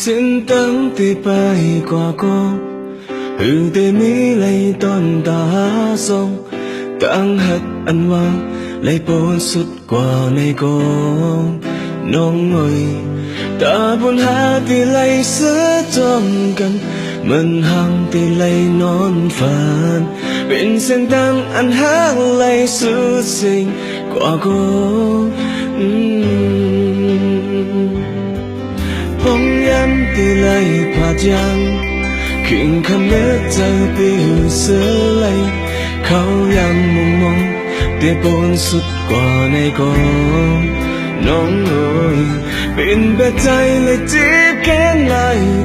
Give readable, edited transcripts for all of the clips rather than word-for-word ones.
xin tắng tê bay qua cô tê mi lấy ton ta sông tăng hạt ăn vang lấy bốn suốt qua này cô nong ngồi ta buồn hát tê lấy sữa trong gần mình hàng tê lấy non phàn bên sen tăng ăn hát lấy sữa sinh qua cô bóng em tê lấy pa giang kinh khăm nétใจตีเสือไหลเขายังมองเตียบนสุดกว่าในกองน้องเอ๋ยเป็นแบบใจเลยจีบแค่ไหน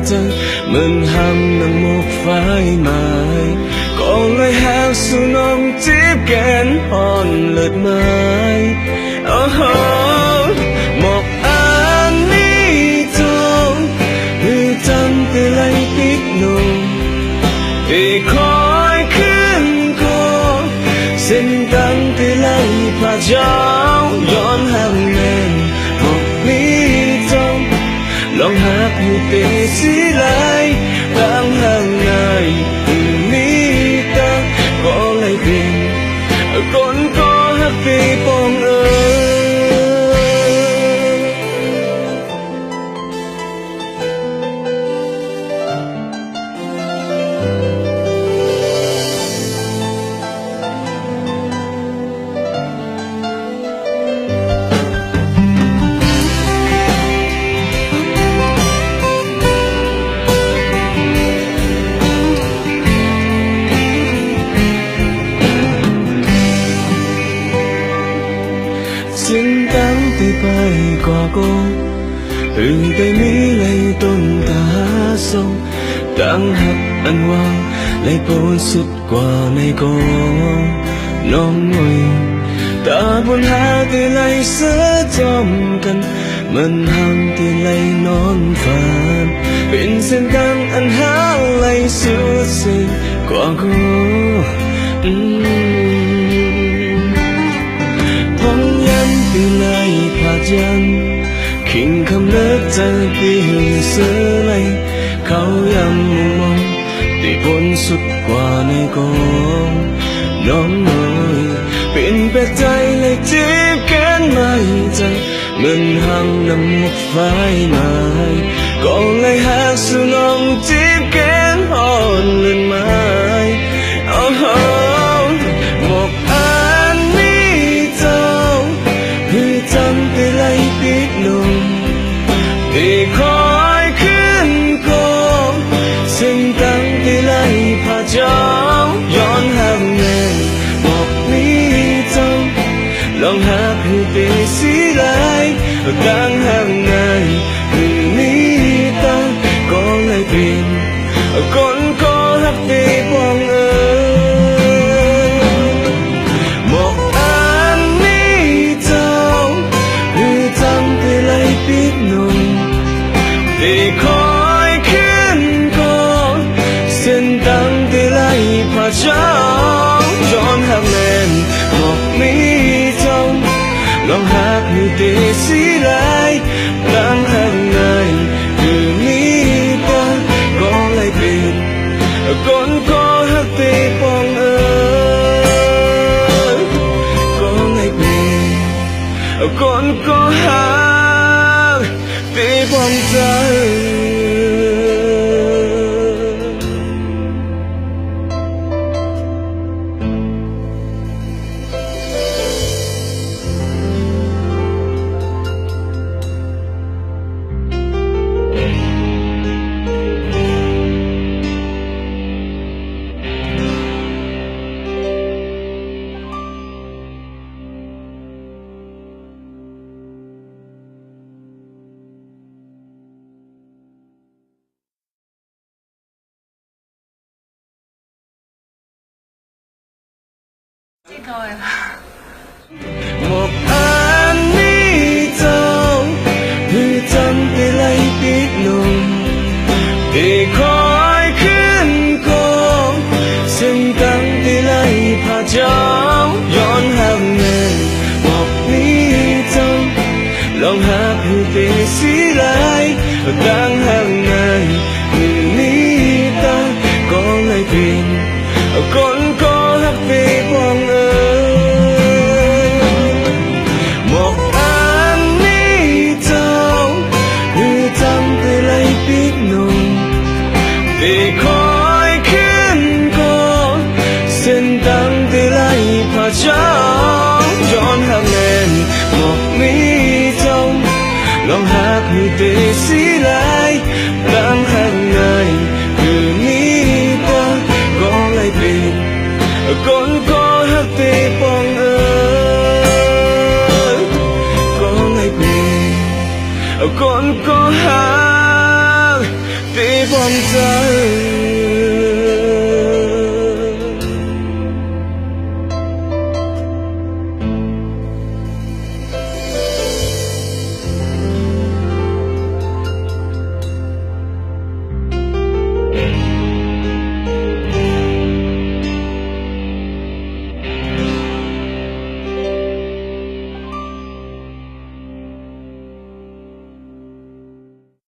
จังเหมือนห้ามนั่งหมกไฟไม้ก็เลยหาสู่น้องจีบแก่นอ่อนเลิศไม้โอ้โหหมกอันนี้จงคือจังแต่ไหลติดลมที่คอยขึ้นก็เส้นตังที่ไหลผ่าเจ้าย้อนห่างแน่นหกนี้จงลองหาผู้เตะสีไหลตั้งห่างในนี้ตั้งก็เลยเป็นคนก็หักตีปองxin tắng tê bay qua cô tê mi lấy tôn ta sông tăng hạt ăn vang lấy bốn suốt qua này côน้องngồi ta buồn hát tê lấy sữa trongกันมันห้ามtê lấy non phànเป็นเส้นทางอันหาไหลสู่สิ่งกว่าcôที่ไหลผ่าจันคิงคำเลิกใจที่หึงเสือไหลเขายังมองที่บนสุดกว่าในกองน้องเอ๋ยเป็นแบบใจเลยจีบแค้นไม่ใจเหมือนห่างน้ำหมกไฟไม้ก็เลยหาสู่น้องจีบแค้นอ่อนเลื่อนไม้โอ้โหหมกจังที่ไหลติดลมที่คอยขึ้นก็เส้นตังที่ไหลผ่าเจ้าย้อนห่างแน่บอกนี้จังลองหาผู้เตะสีไหลตั้งห่างในคืนนี้ตั้งก็เลยเป็นคนก็หักตีปองที่คอยขึ้นก็เส้นตังที่ไหลผ่าเจ้าย้อนห่างแน่นบอกมีจงลองหาผู้เตะสีไหลตั้งห่างในคืนนี้ตั้งก็เลยเป็นคนก็หักตีปองก็เลยเป็นคนก็หักตีปองใจmột anh đi đâu như chân thì lấy biết lòng thì khóiขึ้นก็เส้นตังที่ไหลผ่าเจ้าย้อนห่างแน่บอกนี้จังลองหาผู้เตะสีไหล đang hàng ngày ni ta có ngày phiền con có hát về quang ơi một anh ni tao người tăng từ lấy biết nồng để khói khiến con xin tăng từ lấy phá trắng chọn hàng ngàn một mi trong lòng hát như tê xí lại đang hàng ngày từ ni ta có lại về con có hát về phong ơi có lại về con có hát về phong trời